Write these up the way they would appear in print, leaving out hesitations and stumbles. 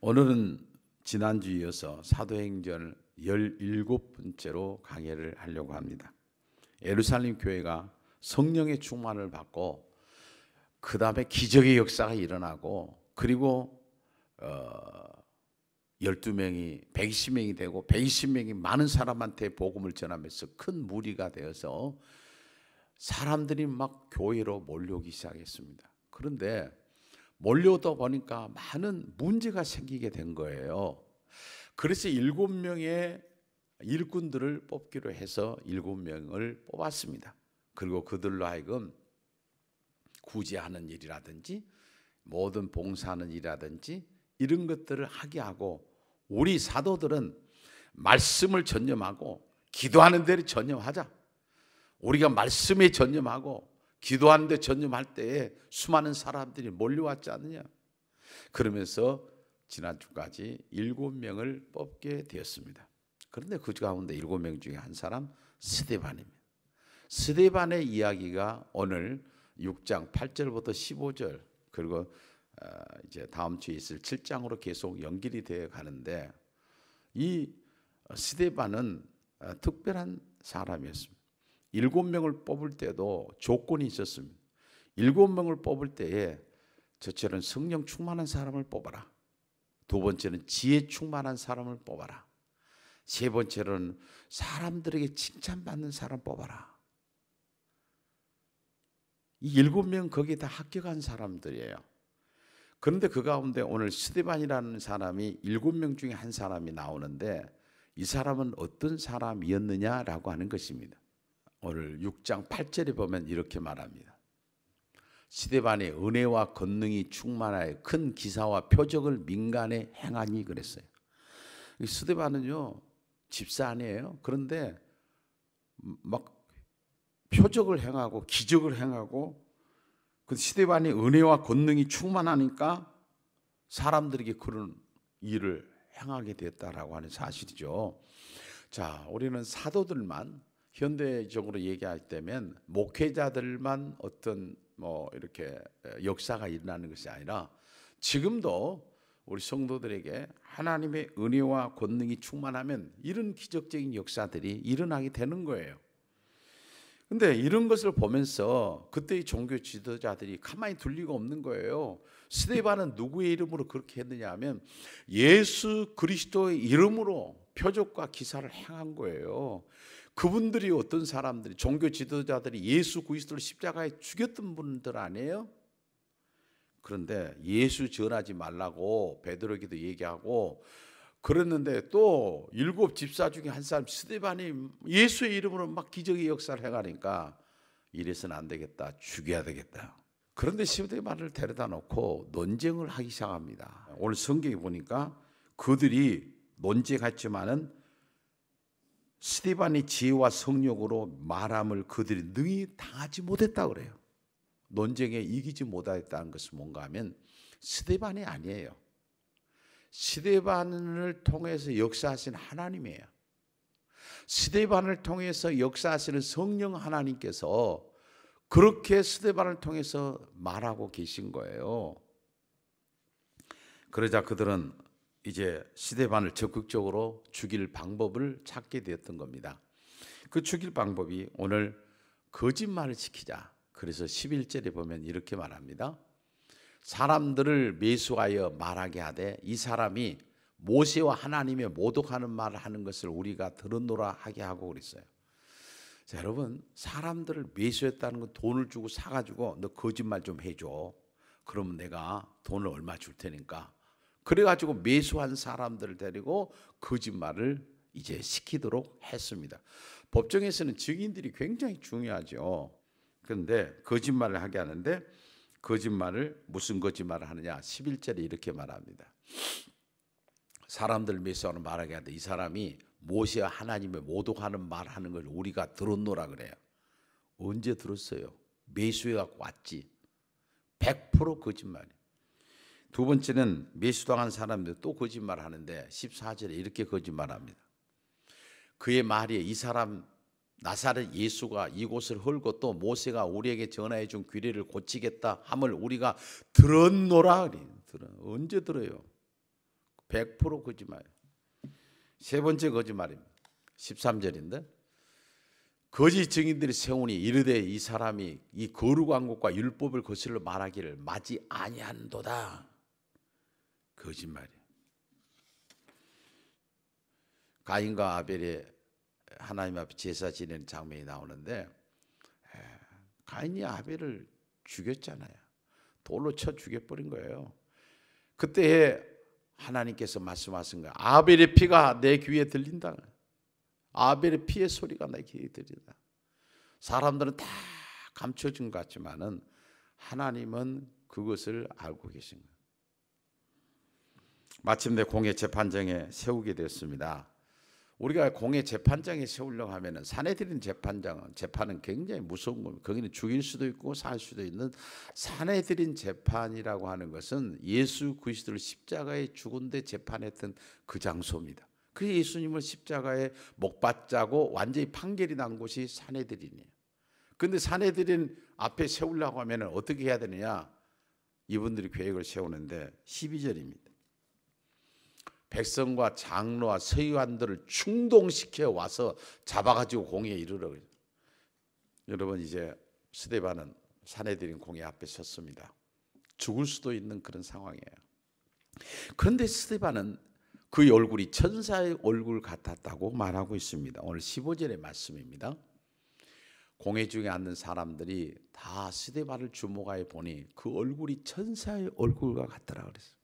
오늘은 지난주 이어서 사도행전 17번째로 강해를 하려고 합니다. 예루살렘 교회가 성령의 충만을 받고 그 다음에 기적의 역사가 일어나고 그리고 12명이 120명이 되고 120명이 많은 사람한테 복음을 전하면서 큰 무리가 되어서 사람들이 막 교회로 몰려오기 시작했습니다. 그런데 몰려오다 보니까 많은 문제가 생기게 된 거예요. 그래서 7명의 일꾼들을 뽑기로 해서 7명을 뽑았습니다. 그리고 그들로 하여금 구제하는 일이라든지 모든 봉사하는 일이라든지 이런 것들을 하게 하고, 우리 사도들은 말씀을 전념하고 기도하는 데를 전념하자. 우리가 말씀에 전념하고 기도하는 데 전념할 때에 수많은 사람들이 몰려왔지 않느냐. 그러면서 지난주까지 7명을 뽑게 되었습니다. 그런데 그 가운데 7명 중에 한 사람 스데반입니다. 스데반의 이야기가 오늘 6장 8절부터 15절 그리고 이제 다음 주에 있을 7장으로 계속 연결이 되어 가는데, 이 스데반은 특별한 사람이었습니다. 7명을 뽑을 때도 조건이 있었습니다. 7명을 뽑을 때에 첫째는 성령 충만한 사람을 뽑아라. 두 번째는 지혜 충만한 사람을 뽑아라. 세 번째는 사람들에게 칭찬받는 사람 뽑아라. 이 7명 거기에 다 합격한 사람들이에요. 그런데 그 가운데 오늘 스데반이라는 사람이 7명 중에 한 사람이 나오는데, 이 사람은 어떤 사람이었느냐라고 하는 것입니다. 오늘 6장 8절에 보면 이렇게 말합니다. 스데반의 은혜와 권능이 충만하여 큰 기사와 표적을 민간에 행하니 그랬어요. 스데반은요 집사 아니에요. 그런데 막 표적을 행하고 기적을 행하고, 그 스데반의 은혜와 권능이 충만하니까 사람들에게 그런 일을 행하게 됐다라고 하는 사실이죠. 자, 우리는 사도들만 현대적으로 얘기할 때면 목회자들만 어떤 이렇게 역사가 일어나는 것이 아니라 지금도 우리 성도들에게 하나님의 은혜와 권능이 충만하면 이런 기적적인 역사들이 일어나게 되는 거예요. 근데 이런 것을 보면서 그때의 종교 지도자들이 가만히 둘 리가 없는 거예요. 스데반은 누구의 이름으로 그렇게 했느냐 하면 예수 그리스도의 이름으로 표적과 기사를 행한 거예요. 그분들이 어떤 사람들이, 종교 지도자들이 예수 그리스도를 십자가에 죽였던 분들 아니에요? 그런데 예수 전하지 말라고 베드로에게도 얘기하고 그랬는데, 또 7 집사 중에 한 사람 스데반이 예수의 이름으로 막 기적의 역사를 행하니까 이래서는 안 되겠다, 죽여야 되겠다. 그런데 스데반을 데려다 놓고 논쟁을 하기 시작합니다. 오늘 성경에 보니까 그들이 논쟁했지만은 스데반이 지혜와 성령으로 말함을 그들이 능히 당하지 못했다 그래요. 논쟁에 이기지 못했다는 것은 뭔가 하면 스데반이 아니에요. 스데반을 통해서 역사하신 하나님이에요. 스데반을 통해서 역사하시는 성령 하나님께서 그렇게 스데반을 통해서 말하고 계신 거예요. 그러자 그들은 이제 스데반을 적극적으로 죽일 방법을 찾게 되었던 겁니다. 그 죽일 방법이 오늘 거짓말을 시키자. 그래서 11절에 보면 이렇게 말합니다. 사람들을 매수하여 말하게 하되 이 사람이 모세와 하나님의 모독하는 말을 하는 것을 우리가 들었노라 하게 하고 그랬어요. 자, 여러분, 사람들을 매수했다는 건 돈을 주고 사가지고 너 거짓말 좀 해줘. 그러면 내가 돈을 얼마 줄 테니까. 그래가지고 매수한 사람들을 데리고 거짓말을 이제 시키도록 했습니다. 법정에서는 증인들이 굉장히 중요하죠. 그런데 거짓말을 하게 하는데, 거짓말을 무슨 거짓말을 하느냐? 11절에 이렇게 말합니다. 사람들 매수하는 말하게 하는데 이 사람이 모세와 하나님의 모독하는 말하는 걸 우리가 들었노라 그래요. 언제 들었어요? 매수해갖고 왔지. 100% 거짓말이에요. 두 번째는 매수당한 사람들 또 거짓말을 하는데 14절에 이렇게 거짓말합니다. 그의 말이 이 사람 나사렛 예수가 이곳을 헐고 또 모세가 우리에게 전하여 준 규례를 고치겠다 함을 우리가 들었노라. 언제 들어요? 100% 거짓말. 세 번째 거짓말입니다. 13절인데 거짓 증인들이 세우니 이르되 이 사람이 이 거룩한 것과 율법을 거슬러 말하기를 마지 아니한도다. 거짓말이에요. 가인과 아벨이 하나님 앞에 제사 지내는 장면이 나오는데 가인이 아벨을 죽였잖아요. 돌로 쳐 죽여버린 거예요. 그때 하나님께서 말씀하신 거예요. 아벨의 피가 내 귀에 들린다. 아벨의 피의 소리가 내 귀에 들린다. 사람들은 다 감춰진 것 같지만은 하나님은 그것을 알고 계신 거예요. 마침내 공회 재판정에 세우게 됐습니다. 우리가 공회 재판장에 세우려고 하면은 사내들인 재판은 굉장히 무서운 겁니다. 거기는 죽일 수도 있고 살 수도 있는 사내들인 재판이라고 하는 것은 예수 그리스도를 십자가에 죽은 데 재판했던 그 장소입니다. 그 예수님을 십자가에 못 박자고 완전히 판결이 난 곳이 사내들인이에요. 그런데 사내들인 앞에 세우려고 하면은 어떻게 해야 되느냐? 이분들이 계획을 세우는데 12절입니다. 백성과 장로와 서기관들을 충동시켜 와서 잡아가지고 공회에 이르러. 여러분 이제 스데반은 사내들인 공회 앞에 섰습니다. 죽을 수도 있는 그런 상황이에요. 그런데 스데반은 그 얼굴이 천사의 얼굴 같았다고 말하고 있습니다. 오늘 15절의 말씀입니다. 공회 중에 앉는 사람들이 다 스데반을 주목하여 보니 그 얼굴이 천사의 얼굴과 같더라 그랬어요.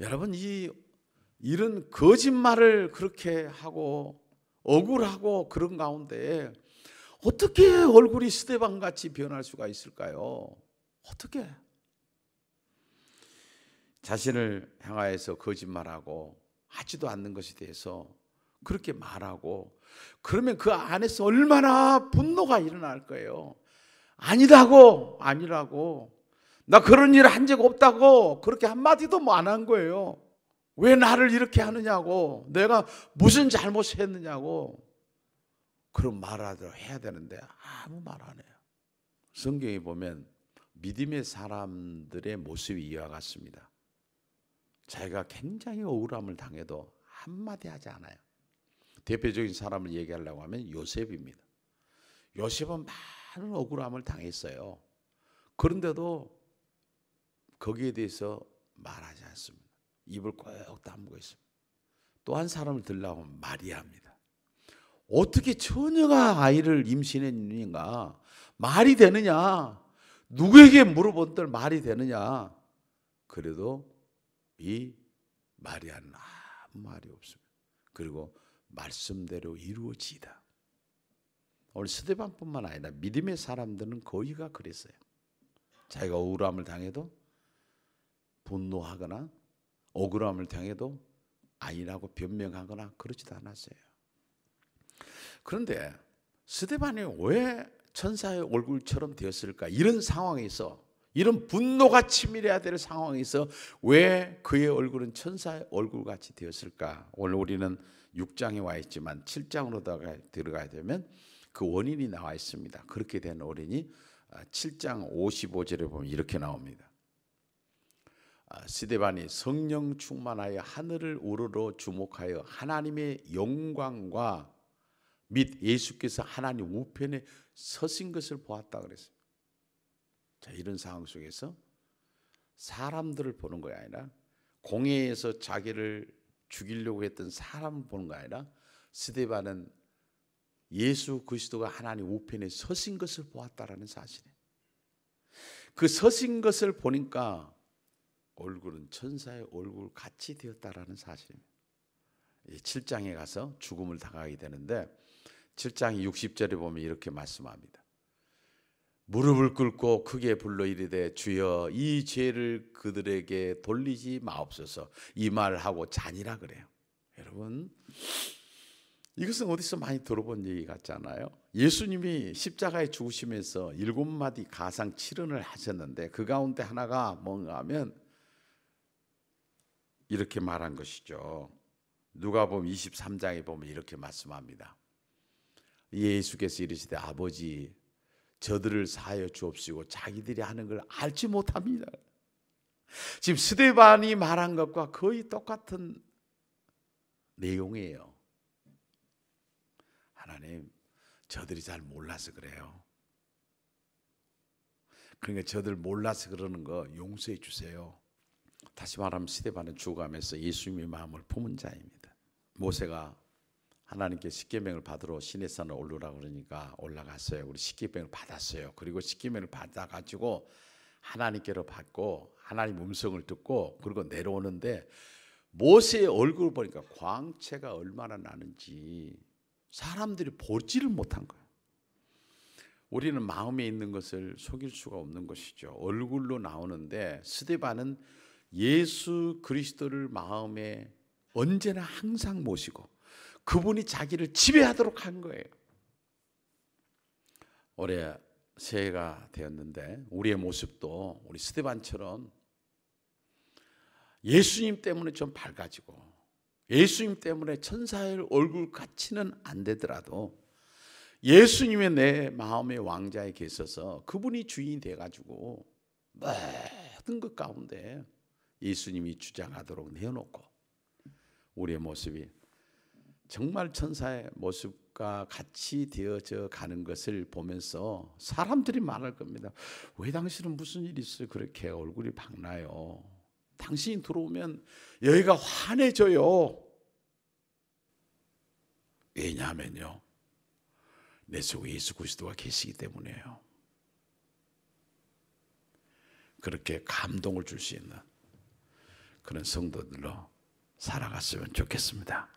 여러분 이런 거짓말을 그렇게 하고 억울하고 그런 가운데 어떻게 얼굴이 스데반같이 변할 수가 있을까요? 어떻게? 자신을 향하여서 거짓말하고 하지도 않는 것에 대해서 그렇게 말하고 그러면 그 안에서 얼마나 분노가 일어날 거예요. 아니라고 나 그런 일 한 적 없다고 그렇게 한마디도 안 한 거예요. 왜 나를 이렇게 하느냐고, 내가 무슨 잘못을 했느냐고 그런 말을 해야 되는데 아무 말 안 해요. 성경에 보면 믿음의 사람들의 모습이 이와 같습니다. 자기가 굉장히 억울함을 당해도 한마디 하지 않아요. 대표적인 사람을 얘기하려고 하면 요셉입니다. 요셉은 많은 억울함을 당했어요. 그런데도 거기에 대해서 말하지 않습니다. 입을 꼭 다물고 있습니다. 또 한 사람을 들려고 하면 마리아입니다. 어떻게 처녀가 아이를 임신했는가? 말이 되느냐? 누구에게 물어본들 말이 되느냐? 그래도 이 마리아는 아무 말이 없습니다. 그리고 말씀대로 이루어지다. 오늘 스데반뿐만 아니라 믿음의 사람들은 거의가 그랬어요. 자기가 억울함을 당해도 분노하거나 억울함을 당해도 아니라고 변명하거나 그러지도 않았어요. 그런데 스데반이 왜 천사의 얼굴처럼 되었을까? 이런 상황에서, 이런 분노가 치밀해야 될 상황에서 왜 그의 얼굴은 천사의 얼굴같이 되었을까? 오늘 우리는 6장에 와 있지만 7장으로 들어가야 되면 그 원인이 나와 있습니다. 그렇게 된 원인이 7장 55절에 보면 이렇게 나옵니다. 스데반이 성령 충만하여 하늘을 우러러 주목하여 하나님의 영광과 및 예수께서 하나님 우편에 서신 것을 보았다 그랬어요. 자, 이런 상황 속에서 사람들을 보는 것이 아니라 공회에서 자기를 죽이려고 했던 사람을 보는 거 아니라 스데반은 예수 그리스도가 하나님 우편에 서신 것을 보았다라는 사실이에요. 그 서신 것을 보니까 얼굴은 천사의 얼굴 같이 되었다라는 사실입니다. 7장에 가서 죽음을 당하게 되는데 7장 60절에 보면 이렇게 말씀합니다. 무릎을 꿇고 크게 불러 이르되 주여 이 죄를 그들에게 돌리지 마옵소서. 이 말을 하고 잔이라 그래요. 여러분 이것은 어디서 많이 들어본 얘기 같잖아요. 예수님이 십자가에 죽으시면서 7마디 가상 7언을 하셨는데 그 가운데 하나가 뭔가 하면 이렇게 말한 것이죠. 누가복음 23장에 보면 이렇게 말씀합니다. 예수께서 이르시되 아버지 저들을 사하여 주옵시고 자기들이 하는 걸 알지 못합니다. 지금 스데반이 말한 것과 거의 똑같은 내용이에요. 하나님, 저들이 잘 몰라서 그래요. 그러니까 저들 몰라서 그러는 거 용서해 주세요. 다시 말하면 스데반은 죽어가면서 예수님의 마음을 품은 자입니다. 모세가 하나님께 십계명을 받으러 시내산을 오르라고 그러니까 올라갔어요. 우리 십계명을 받았어요. 그리고 십계명을 받아가지고 하나님께로 받고 하나님 음성을 듣고 그리고 내려오는데 모세의 얼굴을 보니까 광채가 얼마나 나는지 사람들이 보지를 못한 거예요. 우리는 마음에 있는 것을 속일 수가 없는 것이죠. 얼굴로 나오는데 스데반은 예수 그리스도를 마음에 언제나 항상 모시고 그분이 자기를 지배하도록 한 거예요. 올해 새해가 되었는데 우리의 모습도 우리 스데반처럼 예수님 때문에 좀 밝아지고 예수님 때문에 천사의 얼굴 같이는 안 되더라도 예수님의 내 마음의 왕자에 계셔서 그분이 주인이 돼가지고 모든 것 가운데 예수님이 주장하도록 내어놓고 우리의 모습이 정말 천사의 모습과 같이 되어져 가는 것을 보면서 사람들이 말할 겁니다. 왜 당신은 무슨 일이 있어요? 그렇게 얼굴이 밝나요? 당신이 들어오면 여기가 환해져요. 왜냐하면요, 내 속에 예수 그리스도가 계시기 때문이에요. 그렇게 감동을 줄 수 있는 그런 성도들로 살아갔으면 좋겠습니다.